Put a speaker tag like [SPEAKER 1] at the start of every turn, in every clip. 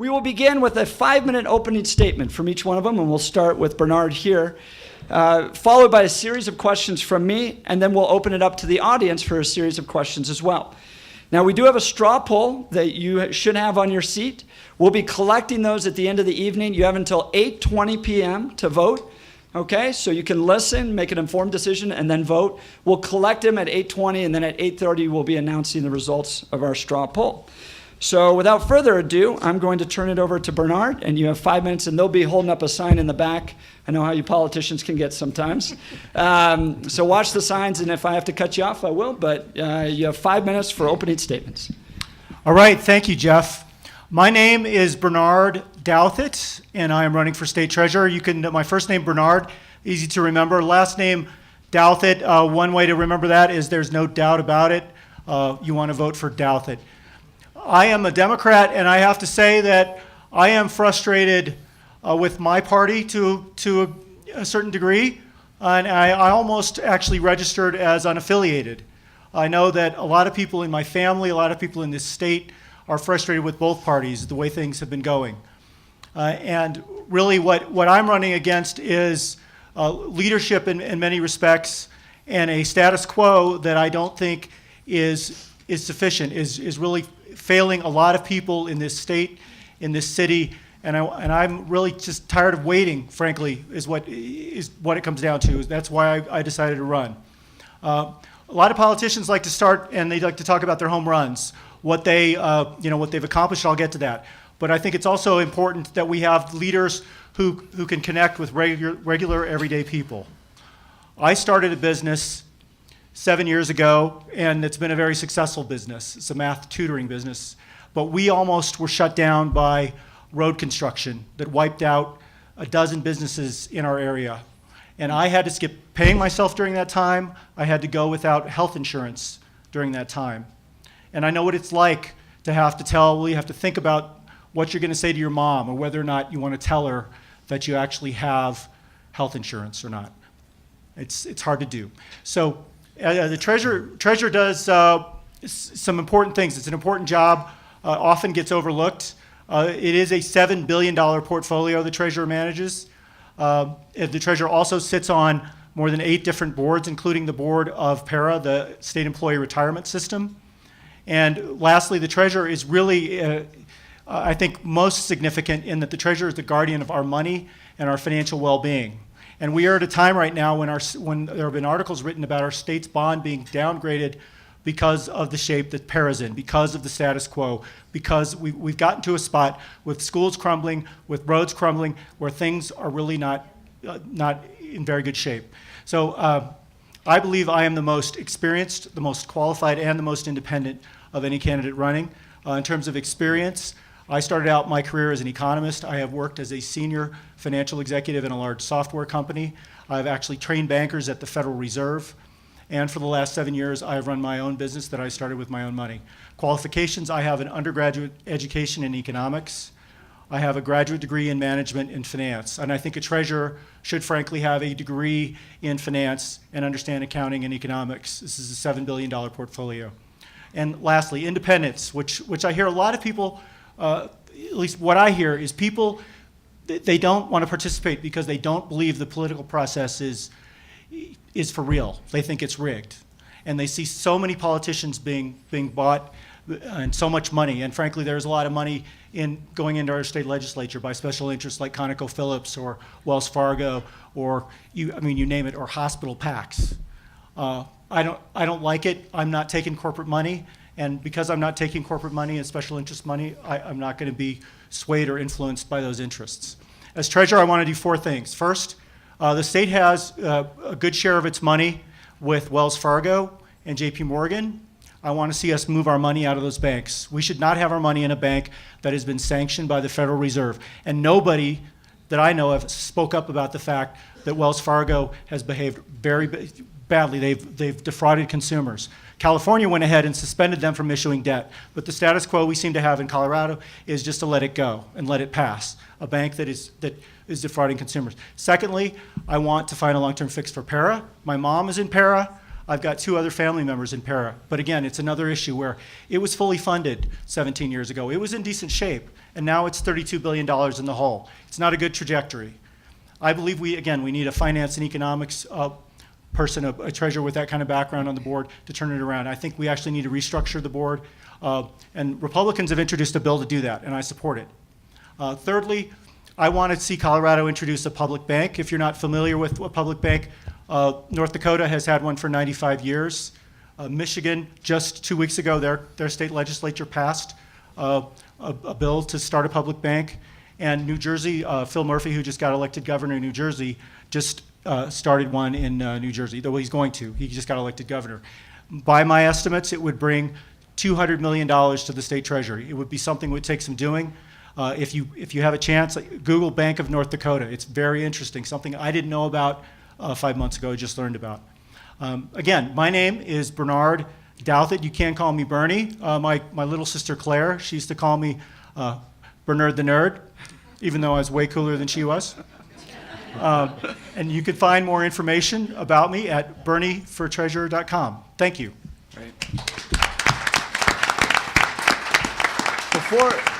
[SPEAKER 1] We will begin with a 5-minute opening statement from each one of them, and we'll start with Bernard here, followed by a series of questions from me, and then we'll open it up to the audience for a series of questions as well. Now, we do have a straw poll that you should have on your seat. We'll be collecting those at the end of the evening. You have until 8:20 p.m. to vote. Okay, so you can listen, make an informed decision, and then vote. We'll collect them at 8:20, and then at 8:30, we'll be announcing the results of our straw poll. So without further ado, I'm going to turn it over to Bernard, and you have 5 minutes, and they'll be holding up a sign in the back. I know how you politicians can get sometimes. So watch the signs, and if I have to cut you off, I will, but you have 5 minutes for opening statements.
[SPEAKER 2] All right, thank you, Jeff. My name is Bernard Douthit, and I am running for state treasurer. My first name, Bernard, easy to remember. Last name, Douthit. One way to remember that is there's no doubt about it. You want to vote for Douthit. I am a Democrat, and I have to say that I am frustrated with my party to a certain degree, and I almost actually registered as unaffiliated. I know that a lot of people in my family, a lot of people in this state are frustrated with both parties, the way things have been going. And really what I'm running against is leadership in many respects, and a status quo that I don't think is sufficient, is really failing a lot of people in this state, in this city, and I'm really just tired of waiting, frankly, is what it comes down to. That's why I decided to run. A lot of politicians like to start, and they like to talk about their home runs, what they've accomplished. I'll get to that. But I think it's also important that we have leaders who can connect with regular everyday people. I started a business 7 years ago, and it's been a very successful business. It's a math tutoring business. But we almost were shut down by road construction that wiped out a dozen businesses in our area. And I had to skip paying myself during that time. I had to go without health insurance during that time. And I know what it's like to have to think about what you're going to say to your mom, or whether or not you want to tell her that you actually have health insurance or not. It's hard to do. So the treasurer does some important things. It's an important job, often gets overlooked. It is a $7 billion portfolio the treasurer manages. The treasurer also sits on more than 8 different boards, including the board of PERA, the State Employee Retirement System. And lastly, the treasurer is really, I think, most significant in that the treasurer is the guardian of our money and our financial well-being. And we are at a time right now when there have been articles written about our state's bond being downgraded because of the shape that PERA's in, because of the status quo, because we've gotten to a spot with schools crumbling, with roads crumbling, where things are really not in very good shape. So I believe I am the most experienced, the most qualified, and the most independent of any candidate running. In terms of experience, I started out my career as an economist. I have worked as a senior financial executive in a large software company. I've actually trained bankers at the Federal Reserve. And for the last 7 years, I have run my own business that I started with my own money. Qualifications, I have an undergraduate education in economics. I have a graduate degree in management and finance. And I think a treasurer should frankly have a degree in finance and understand accounting and economics. This is a $7 billion portfolio. And lastly, independence, which I hear a lot of people, at least what I hear is people, they don't want to participate because they don't believe the political process is for real. They think it's rigged. And they see so many politicians being bought and so much money. And frankly, there's a lot of money going into our state legislature by special interests like ConocoPhillips or Wells Fargo or you name it, or hospital PACs. I don't like it. I'm not taking corporate money. And because I'm not taking corporate money and special interest money, I'm not going to be swayed or influenced by those interests. As treasurer, I want to do 4 things. First, the state has a good share of its money with Wells Fargo and JP Morgan. I want to see us move our money out of those banks. We should not have our money in a bank that has been sanctioned by the Federal Reserve. And nobody that I know of spoke up about the fact that Wells Fargo has behaved very badly. They've defrauded consumers. California went ahead and suspended them from issuing debt, but the status quo we seem to have in Colorado is just to let it go and let it pass, a bank that is defrauding consumers. Secondly, I want to find a long-term fix for PERA. My mom is in PERA. I've got 2 other family members in PERA. But again, it's another issue where it was fully funded 17 years ago. It was in decent shape, and now it's $32 billion in the hole. It's not a good trajectory. I believe we need a finance and economics person, a treasurer with that kind of background on the board to turn it around. I think we actually need to restructure the board, and Republicans have introduced a bill to do that, and I support it. Thirdly, I want to see Colorado introduce a public bank. If you're not familiar with a public bank, North Dakota has had one for 95 years. Michigan, just 2 weeks ago, their state legislature passed a bill to start a public bank. And New Jersey, Phil Murphy, who just got elected governor in New Jersey, just started one in New Jersey. Though he's going to. He just got elected governor. By my estimates, it would bring $200 million to the state treasury. It would be something that would take some doing. If you have a chance, Google Bank of North Dakota. It's very interesting, something I didn't know about 5 months ago, I just learned about. Again, my name is Bernard Douthit. You can call me Bernie. My little sister Claire, she used to call me Bernard the Nerd, even though I was way cooler than she was. And you can find more information about me at berniefortreasurer.com. Thank you.
[SPEAKER 1] Right.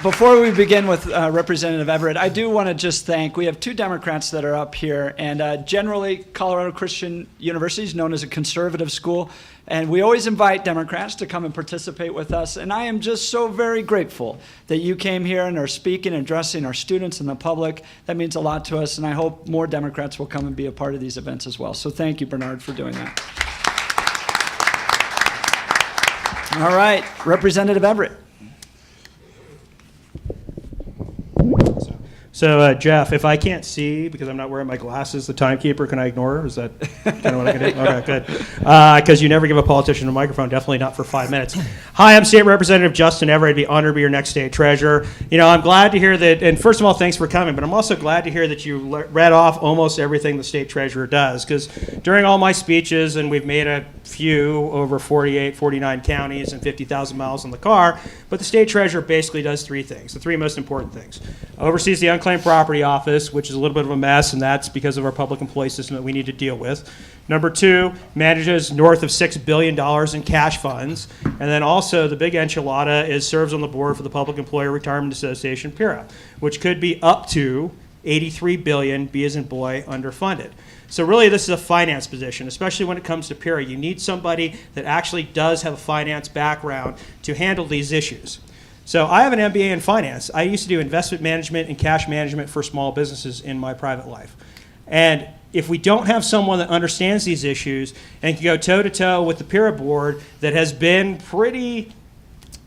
[SPEAKER 1] Before we begin with Representative Everett, I do want to just thank, we have 2 Democrats that are up here, and generally Colorado Christian University is known as a conservative school, and we always invite Democrats to come and participate with us, and I am just so very grateful that you came here and are speaking and addressing our students and the public. That means a lot to us, and I hope more Democrats will come and be a part of these events as well. So thank you, Bernard, for doing that. All right, Representative Everett.
[SPEAKER 3] So, Jeff, if I can't see because I'm not wearing my glasses, the timekeeper, can I ignore her? Is that kind of what I can do? Okay, good. Because you never give a politician a microphone, definitely not for 5 minutes. Hi, I'm State Representative Justin Everett. I'd be honored to be your next state treasurer. You know, I'm glad to hear that, and first of all, thanks for coming, but I'm also glad to hear that you read off almost everything the state treasurer does, because during all my speeches, and we've made a few over 48, 49 counties and 50,000 miles in the car, but the state treasurer basically does 3 things, the 3 most important things. Oversees the unclaimed property office, which is a little bit of a mess, and that's because of our public employee system that we need to deal with. Number 2, manages north of $6 billion in cash funds. And then also the big enchilada serves on the board for the Public Employer Retirement Association, PERA, which could be up to $83 billion, B as in boy, underfunded. So really this is a finance position, especially when it comes to PERA. You need somebody that actually does have a finance background to handle these issues. So I have an MBA in finance. I used to do investment management and cash management for small businesses in my private life. And if we don't have someone that understands these issues and can go toe-to-toe with the PERA board that has been pretty,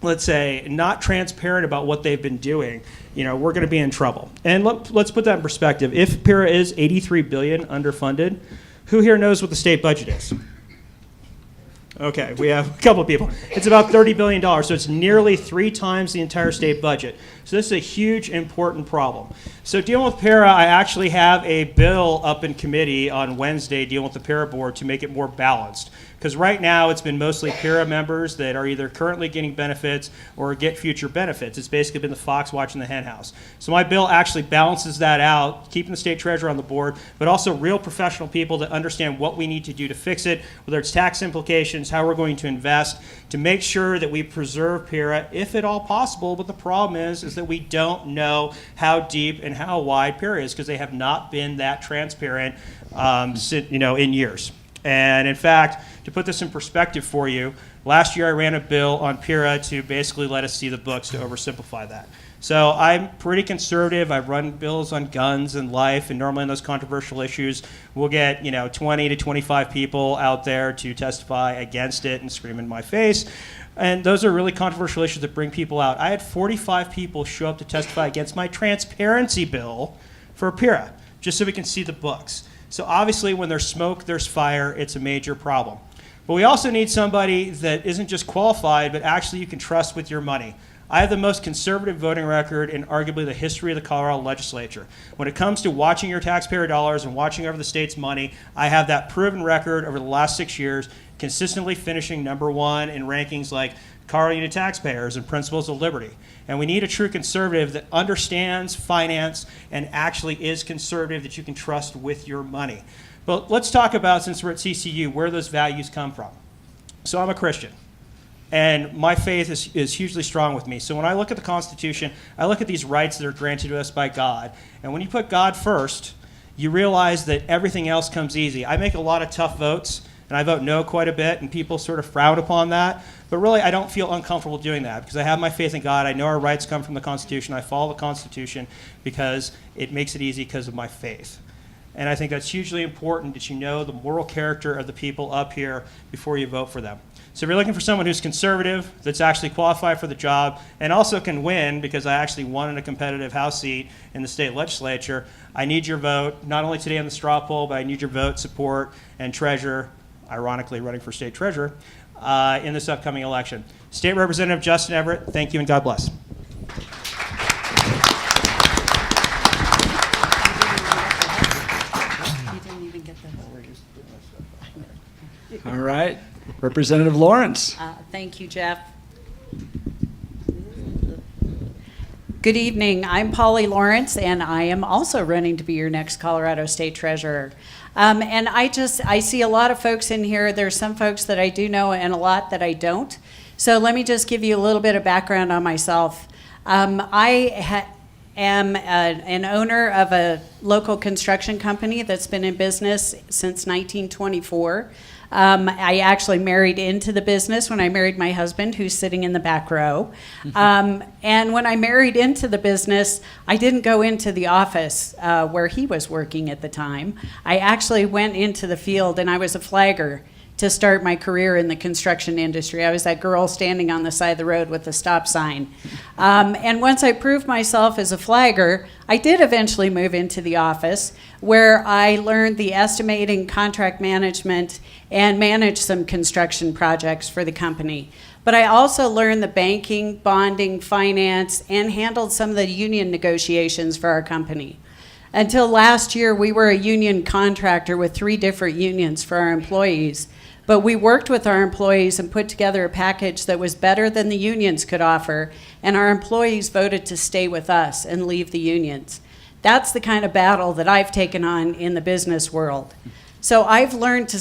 [SPEAKER 3] let's say, not transparent about what they've been doing, you know, we're going to be in trouble. And let's put that in perspective. If PERA is $83 billion underfunded, who here knows what the state budget is? Okay, we have a couple of people. It's about $30 billion, so it's nearly 3 times the entire state budget. So this is a huge, important problem. So dealing with PERA, I actually have a bill up in committee on Wednesday dealing with the PERA board to make it more balanced. Because right now it's been mostly PERA members that are either currently getting benefits or get future benefits. It's basically been the fox watching the hen house. So my bill actually balances that out, keeping the state treasurer on the board, but also real professional people that understand what we need to do to fix it, whether it's tax implications, how we're going to invest, to make sure that we preserve PERA if at all possible. But the problem is that we don't know how deep and how wide PERA is because they have not been that transparent in years. And in fact, to put this in perspective for you, last year I ran a bill on PERA to basically let us see the books to oversimplify that. So I'm pretty conservative. I've run bills on guns and life, and normally on those controversial issues, we'll get 20 to 25 people out there to testify against it and scream in my face. And those are really controversial issues that bring people out. I had 45 people show up to testify against my transparency bill for PERA, just so we can see the books. So obviously when there's smoke, there's fire. It's a major problem. But we also need somebody that isn't just qualified, but actually you can trust with your money. I have the most conservative voting record in arguably the history of the Colorado legislature. When it comes to watching your taxpayer dollars and watching over the state's money, I have that proven record over the last 6 years, consistently finishing #1 in rankings like Colorado Union Taxpayers and Principles of Liberty. And we need a true conservative that understands finance and actually is conservative that you can trust with your money. Well, let's talk about, since we're at CCU, where those values come from. So I'm a Christian, and my faith is hugely strong with me. So when I look at the Constitution, I look at these rights that are granted to us by God. And when you put God first, you realize that everything else comes easy. I make a lot of tough votes, and I vote no quite a bit, and people sort of frown upon that. But really, I don't feel uncomfortable doing that because I have my faith in God. I know our rights come from the Constitution. I follow the Constitution because it makes it easy because of my faith. And I think that's hugely important that you know the moral character of the people up here before you vote for them. So if you're looking for someone who's conservative, that's actually qualified for the job, and also can win because I actually won in a competitive House seat in the state legislature, I need your vote, not only today on the straw poll, but I need your vote, support, and treasure, ironically running for state treasurer, in this upcoming election. State Representative Justin Everett, thank you and God bless.
[SPEAKER 1] All right. Representative Lawrence.
[SPEAKER 4] Thank you, Jeff. Good evening. I'm Polly Lawrence, and I am also running to be your next Colorado State Treasurer. And I see a lot of folks in here. There's some folks that I do know and a lot that I don't. So let me just give you a little bit of background on myself. I am an owner of a local construction company that's been in business since 1924. I actually married into the business when I married my husband, who's sitting in the back row. And when I married into the business, I didn't go into the office where he was working at the time. I actually went into the field, and I was a flagger to start my career in the construction industry. I was that girl standing on the side of the road with the stop sign. And once I proved myself as a flagger, I did eventually move into the office where I learned the estimating, contract management, and managed some construction projects for the company. But I also learned the banking, bonding, finance, and handled some of the union negotiations for our company. Until last year, we were a union contractor with 3 different unions for our employees. But we worked with our employees and put together a package that was better than the unions could offer, and our employees voted to stay with us and leave the unions. That's the kind of battle that I've taken on in the business world. So I've learned to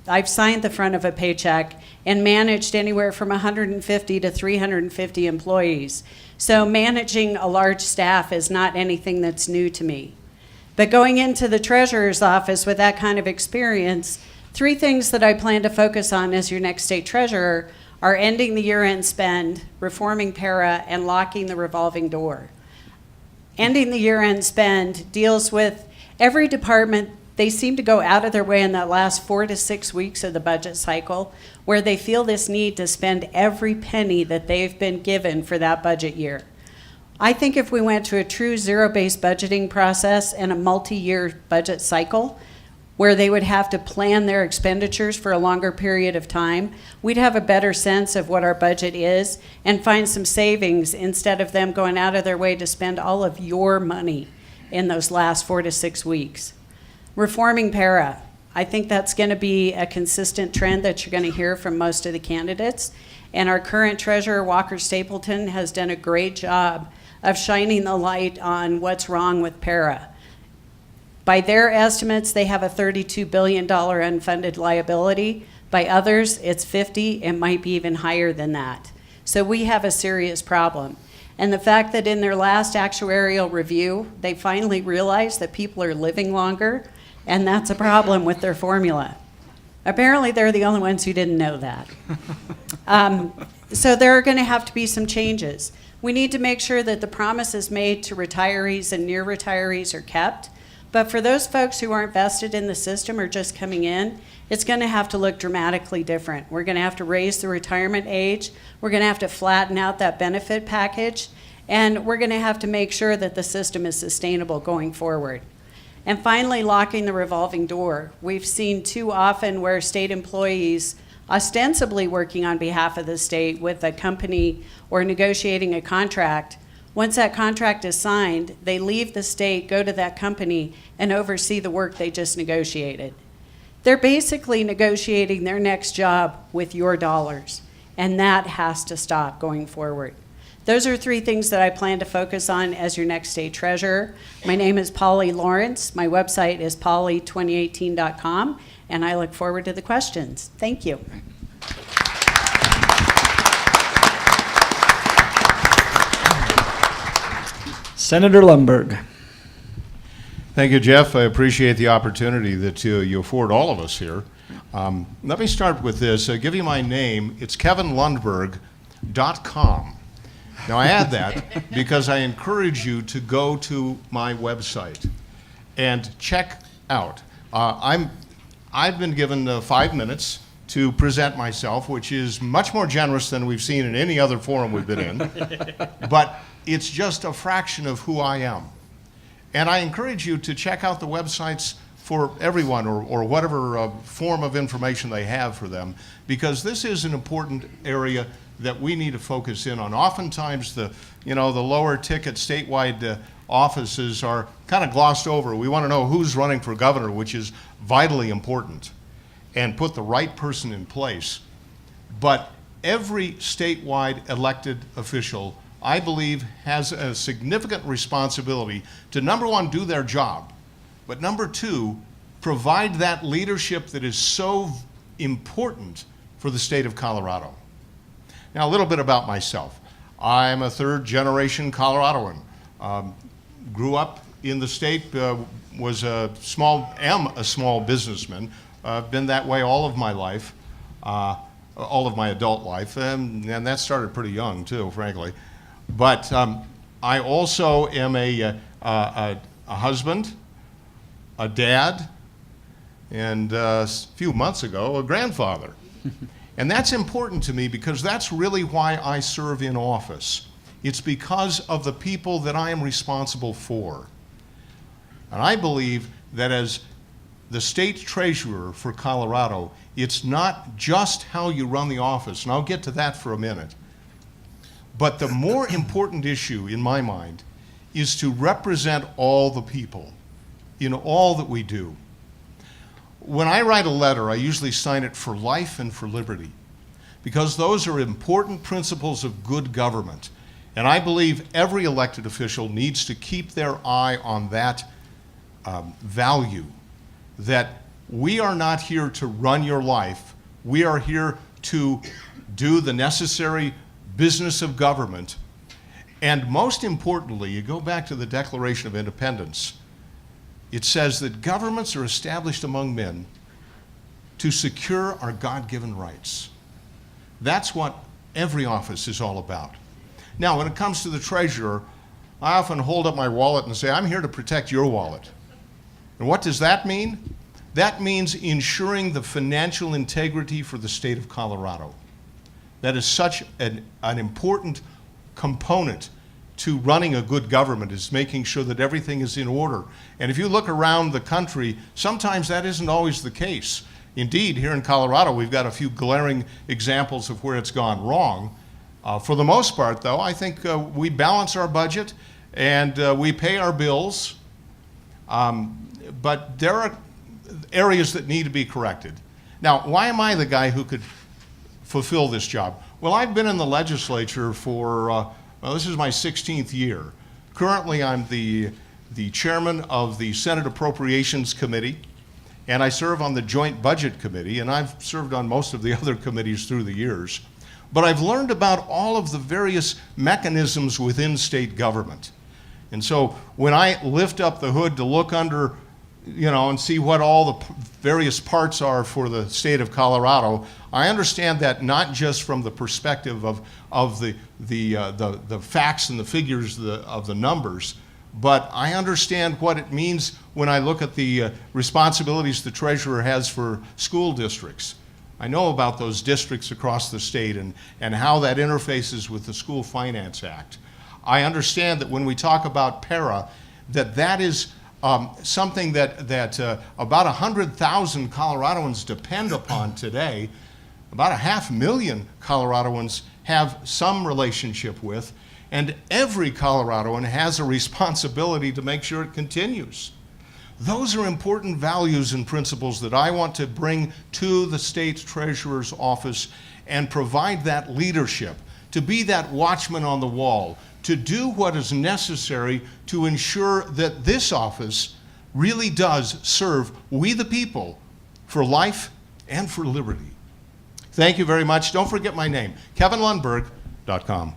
[SPEAKER 4] I've signed the front of a paycheck and managed anywhere from 150 to 350 employees. So managing a large staff is not anything that's new to me. But going into the treasurer's office with that kind of experience, 3 things that I plan to focus on as your next state treasurer are ending the year-end spend, reforming PERA, and locking the revolving door. Ending the year-end spend deals with every department. They seem to go out of their way in that last 4 to 6 weeks of the budget cycle where they feel this need to spend every penny that they've been given for that budget year. I think if we went to a true zero-based budgeting process and a multi-year budget cycle, where they would have to plan their expenditures for a longer period of time, we'd have a better sense of what our budget is and find some savings instead of them going out of their way to spend all of your money in those last 4 to 6 weeks. Reforming PERA. I think that's going to be a consistent trend that you're going to hear from most of the candidates. And our current treasurer, Walker Stapleton, has done a great job of shining the light on what's wrong with PERA. By their estimates, they have a $32 billion unfunded liability. By others, it's 50. It might be even higher than that. So we have a serious problem. And the fact that in their last actuarial review, they finally realized that people are living longer, and that's a problem with their formula. Apparently, they're the only ones who didn't know that. So there are going to have to be some changes. We need to make sure that the promises made to retirees and near retirees are kept. But for those folks who aren't vested in the system or just coming in, it's going to have to look dramatically different. We're going to have to raise the retirement age. We're going to have to flatten out that benefit package. And we're going to have to make sure that the system is sustainable going forward. And finally, locking the revolving door. We've seen too often where state employees, ostensibly working on behalf of the state with a company or negotiating a contract, once that contract is signed, they leave the state, go to that company, and oversee the work they just negotiated. They're basically negotiating their next job with your dollars, and that has to stop going forward. those are 3 things that I plan to focus on as your next state treasurer. My name is Polly Lawrence. My website is polly2018.com, and I look forward to the questions. Thank you.
[SPEAKER 1] Senator Lundberg.
[SPEAKER 5] Thank you, Jeff. I appreciate the opportunity that you afford all of us here. Let me start with this. Give you my name. It's kevinlundberg.com. Now, I add that because I encourage you to go to my website and check out. I've been given 5 minutes to present myself, which is much more generous than we've seen in any other forum we've been in. But it's just a fraction of who I am. And I encourage you to check out the websites for everyone, or whatever form of information they have for them, because this is an important area that we need to focus in on. Oftentimes the lower ticket statewide offices are kind of glossed over. We want to know who's running for governor, which is vitally important, and put the right person in place. But every statewide elected official, I believe, has a significant responsibility to, number one, do their job, but number two, provide that leadership that is so important for the state of Colorado. Now, a little bit about myself. I'm a 3rd-generation Coloradoan. Grew up in the state, was a small businessman. I've been that way all of my life, all of my adult life, and that started pretty young too, frankly. But I also am a husband, a dad, and a few months ago, a grandfather. And that's important to me because that's really why I serve in office. It's because of the people that I am responsible for. And I believe that as the state treasurer for Colorado, it's not just how you run the office, and I'll get to that for a minute. But the more important issue in my mind is to represent all the people in all that we do. When I write a letter, I usually sign it for life and for liberty, because those are important principles of good government. And I believe every elected official needs to keep their eye on that value, that we are not here to run your life. We are here to do the necessary business of government. And most importantly, you go back to the Declaration of Independence. It says that governments are established among men to secure our God-given rights. That's what every office is all about. Now, when it comes to the treasurer, I often hold up my wallet and say, I'm here to protect your wallet. And what does that mean? That means ensuring the financial integrity for the state of Colorado. That is such an important component to running a good government, is making sure that everything is in order. And if you look around the country, sometimes that isn't always the case. Indeed, here in Colorado, we've got a few glaring examples of where it's gone wrong. For the most part, though, I think we balance our budget and we pay our bills, but there are areas that need to be corrected. Now, why am I the guy who could fulfill this job? Well, I've been in the legislature for, well, this is my 16th year. Currently, I'm the chairman of the Senate Appropriations Committee, and I serve on the Joint Budget Committee, and I've served on most of the other committees through the years. But I've learned about all of the various mechanisms within state government. And so when I lift up the hood to look under, and see what all the various parts are for the state of Colorado, I understand that not just from the perspective of the facts and the figures of the numbers, but I understand what it means when I look at the responsibilities the treasurer has for school districts. I know about those districts across the state and how that interfaces with the School Finance Act. I understand that when we talk about PERA, that is something that about 100,000 Coloradoans depend upon today. About 500,000 Coloradoans have some relationship with, and every Coloradoan has a responsibility to make sure it continues. Those are important values and principles that I want to bring to the state treasurer's office and provide that leadership to be that watchman on the wall, to do what is necessary to ensure that this office really does serve we the people for life and for liberty. Thank you very much. Don't forget my name, kevinlundberg.com.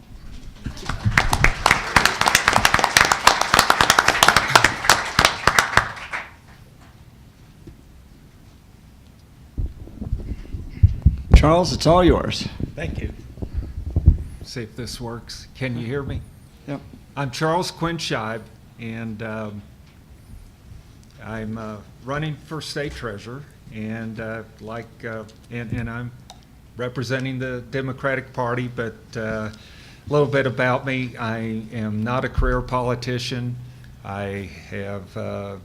[SPEAKER 1] Charles, it's all yours.
[SPEAKER 6] Thank you. See if this works. Can you hear me?
[SPEAKER 1] Yep.
[SPEAKER 6] I'm Charles Quinn Scheib, and I'm running for state treasurer, and and I'm representing the Democratic Party. But a little bit about me: I am not a career politician. I have.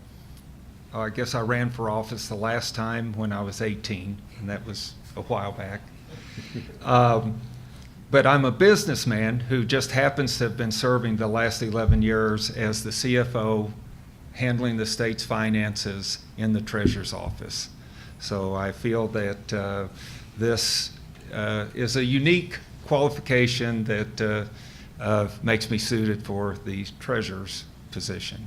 [SPEAKER 6] I guess I ran for office the last time when I was 18, and that was a while back. But I'm a businessman who just happens to have been serving the last 11 years as the CFO, handling the state's finances in the treasurer's office. So I feel that this is a unique qualification that makes me suited for the treasurer's position.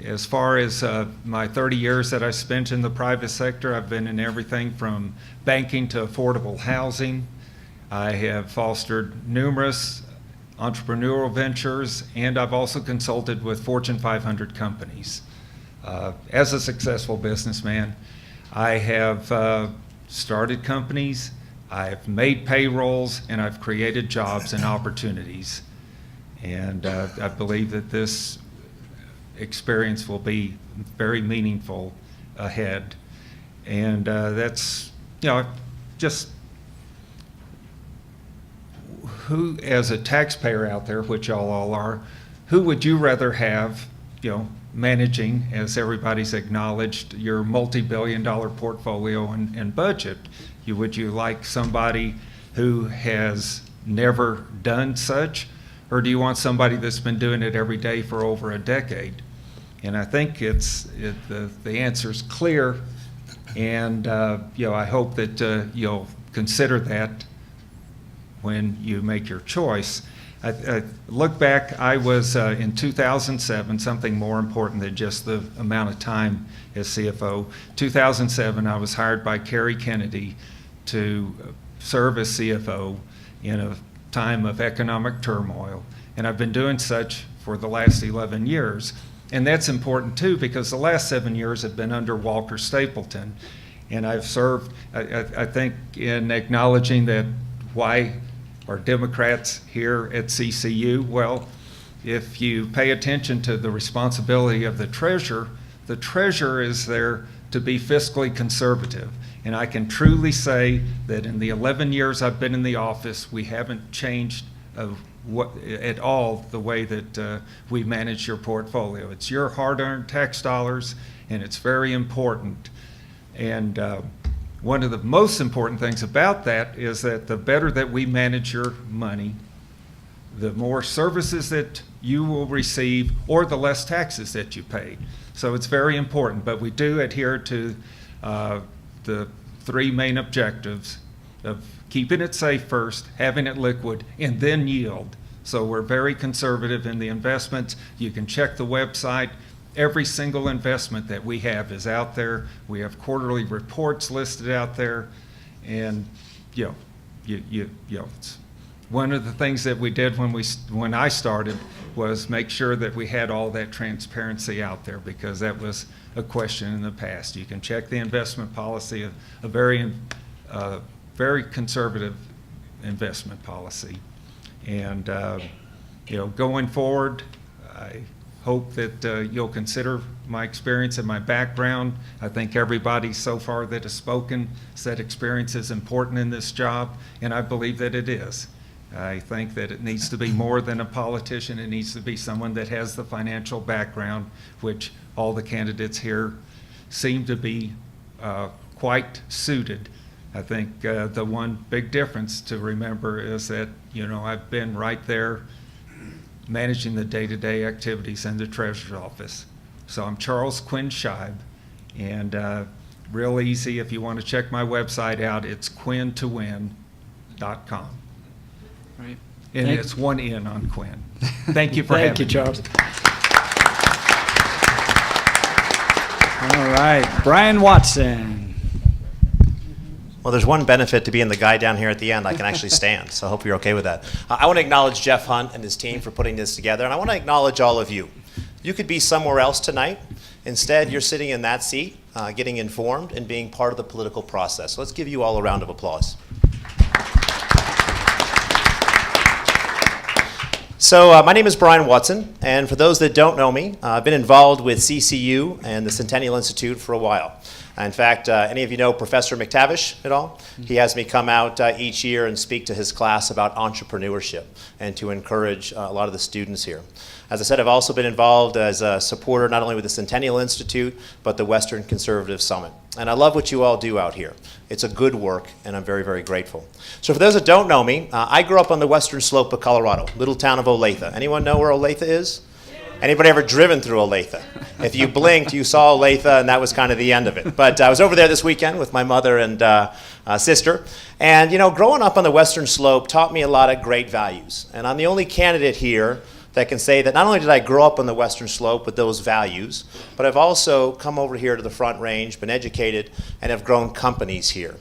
[SPEAKER 6] As far as my 30 years that I spent in the private sector, I've been in everything from banking to affordable housing. I have fostered numerous entrepreneurial ventures, and I've also consulted with Fortune 500 companies. As a successful businessman, I have started companies, I've made payrolls, and I've created jobs and opportunities. And I believe that this experience will be very meaningful ahead. And that's, just who, as a taxpayer out there, which y'all all are, who would you rather have, managing, as everybody's acknowledged, your multi-billion-dollar portfolio and budget? Would you like somebody who has never done such, or do you want somebody that's been doing it every day for over a decade? And I think the answer's clear, and I hope that you'll consider that when you make your choice. I look back, I was in 2007, something more important than just the amount of time as CFO. 2007, I was hired by Kerry Kennedy to serve as CFO in a time of economic turmoil, and I've been doing such for the last 11 years. And that's important too, because the last 7 years have been under Walker Stapleton. And I've served, I think, in acknowledging that why are Democrats here at CCU? Well, if you pay attention to the responsibility of the treasurer is there to be fiscally conservative. And I can truly say that in the 11 years I've been in the office, we haven't changed at all the way that we manage your portfolio. It's your hard-earned tax dollars, and it's very important. And one of the most important things about that is that the better that we manage your money, the more services that you will receive, or the less taxes that you pay. So it's very important, but we do adhere to the three main objectives of keeping it safe first, having it liquid, and then yield. So we're very conservative in the investments. You can check the website. Every single investment that we have is out there. We have quarterly reports listed out there. And, it's one of the things that we did when I started was make sure that we had all that transparency out there, because that was a question in the past. You can check the investment policy, a very conservative investment policy. And, going forward, I hope that you'll consider my experience and my background. I think everybody so far that has spoken said experience is important in this job, and I believe that it is. I think that it needs to be more than a politician. It needs to be someone that has the financial background, which all the candidates here seem to be quite suited. I think the one big difference to remember is that, I've been right there managing the day-to-day activities in the treasurer's office. So I'm Charles Quinn Scheib, and real easy, if you want to check my website out, it's Quinn to Win, unfunded.com.
[SPEAKER 1] Right.
[SPEAKER 6] And
[SPEAKER 1] Thank-
[SPEAKER 6] it's one N on Quinn. Thank you for
[SPEAKER 1] Thank
[SPEAKER 6] having
[SPEAKER 1] you,
[SPEAKER 6] me.
[SPEAKER 1] Charles. All right, Brian Watson.
[SPEAKER 7] Well, there's one benefit to being the guy down here at the end. I can actually stand, so I hope you're okay with that. I want to acknowledge Jeff Hunt and his team for putting this together, and I want to acknowledge all of you. You could be somewhere else tonight. Instead, you're sitting in that seat, getting informed and being part of the political process. So let's give you all a round of applause. So my name is Brian Watson, and for those that don't know me, I've been involved with CCU and the Centennial Institute for a while. In fact, any of you know Professor McTavish at all? He has me come out each year and speak to his class about entrepreneurship and to encourage a lot of the students here. As I said, I've also been involved as a supporter not only with the Centennial Institute, but the Western Conservative Summit. And I love what you all do out here. It's a good work, and I'm very, very grateful. So for those that don't know me, I grew up on the western slope of Colorado, little town of Olathe. Anyone know where Olathe is? Anybody ever driven through Olathe? If you blinked, you saw Olathe, and that was kind of the end of it. But I was over there this weekend with my mother and sister. And, you know, growing up on the western slope taught me a lot of great values. And I'm the only candidate here that can say that not only did I grow up on the western slope with those values, but I've also come over here to the Front Range, been educated, and have grown companies here.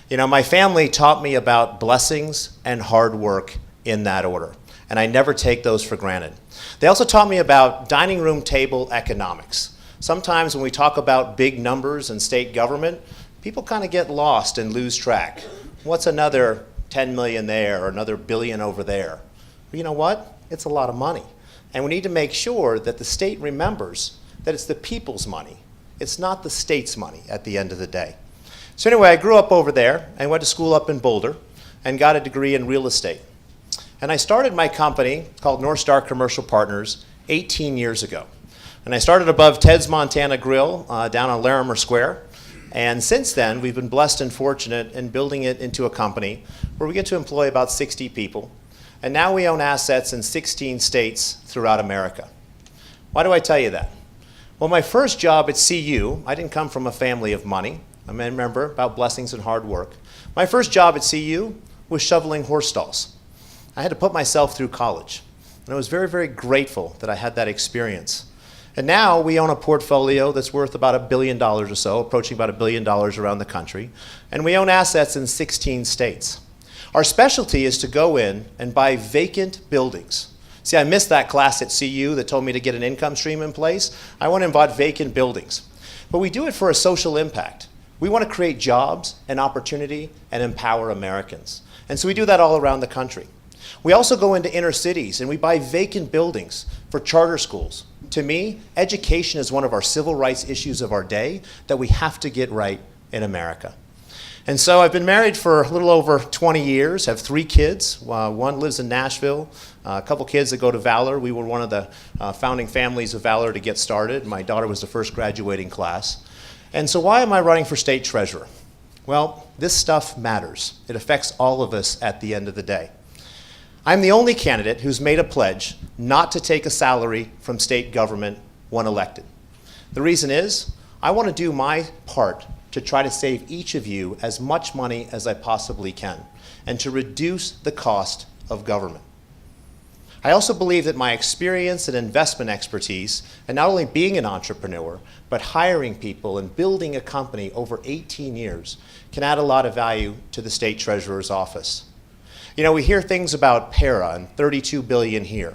[SPEAKER 7] You know, my family taught me about blessings and hard work in that order, and I never take those for granted. They also taught me about dining room table economics. Sometimes when we talk about big numbers in state government, people kind of get lost and lose track. What's another 10 million there or another billion over there? But you know what? It's a lot of money. And we need to make sure that the state remembers that it's the people's money. It's not the state's money at the end of the day. So anyway, I grew up over there and went to school up in Boulder and got a degree in real estate. And I started my company called North Star Commercial Partners 18 years ago. And I started above Ted's Montana Grill down on Larimer Square. And since then, we've been blessed and fortunate in building it into a company where we get to employ about 60 people. And now we own assets in 16 states throughout America. Why do I tell you that? Well, my first job at CU, I didn't come from a family of money. I remember about blessings and hard work. My first job at CU was shoveling horse stalls. I had to put myself through college. And I was very, very grateful that I had that experience. And now we own a portfolio that's worth about $1 billion or so, approaching about $1 billion around the country. And we own assets in 16 states. Our specialty is to go in and buy vacant buildings. See, I missed that class at CU that told me to get an income stream in place. I went and bought vacant buildings. But we do it for a social impact. We want to create jobs and opportunity and empower Americans. And so we do that all around the country. We also go into inner cities and we buy vacant buildings for charter schools. To me, education is one of our civil rights issues of our day that we have to get right in America. And so I've been married for a little over 20 years, have 3 kids. One lives in Nashville, a couple kids that go to Valor. We were one of the founding families of Valor to get started. My daughter was the first graduating class. And so why am I running for state treasurer? Well, this stuff matters. It affects all of us at the end of the day. I'm the only candidate who's made a pledge not to take a salary from state government when elected. The reason is, I want to do my part to try to save each of you as much money as I possibly can, and to reduce the cost of government. I also believe that my experience and investment expertise, and not only being an entrepreneur, but hiring people and building a company over 18 years, can add a lot of value to the state treasurer's office. You know, we hear things about PERA and $32 billion here.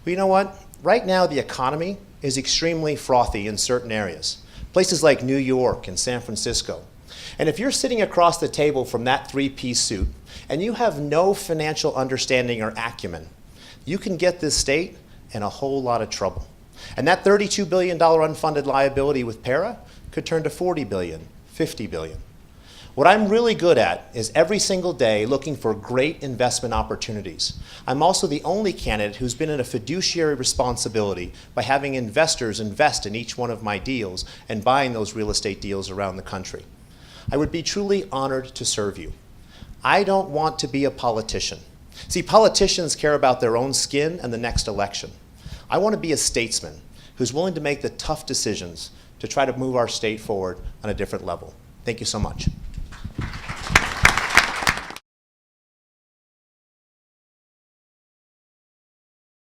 [SPEAKER 7] Well, you know what? Right now, the economy is extremely frothy in certain areas. Places like New York and San Francisco. And if you're sitting across the table from that 3-piece suit and you have no financial understanding or acumen, you can get this state in a whole lot of trouble. And that $32 billion unfunded liability with PERA could turn to $40 billion, $50 billion. What I'm really good at is every single day looking for great investment opportunities. I'm also the only candidate who's been in a fiduciary responsibility by having investors invest in each one of my deals and buying those real estate deals around the country. I would be truly honored to serve you. I don't want to be a politician. See, politicians care about their own skin and the next election. I want to be a statesman who's willing to make the tough decisions to try to move our state forward on a different level. Thank you so much.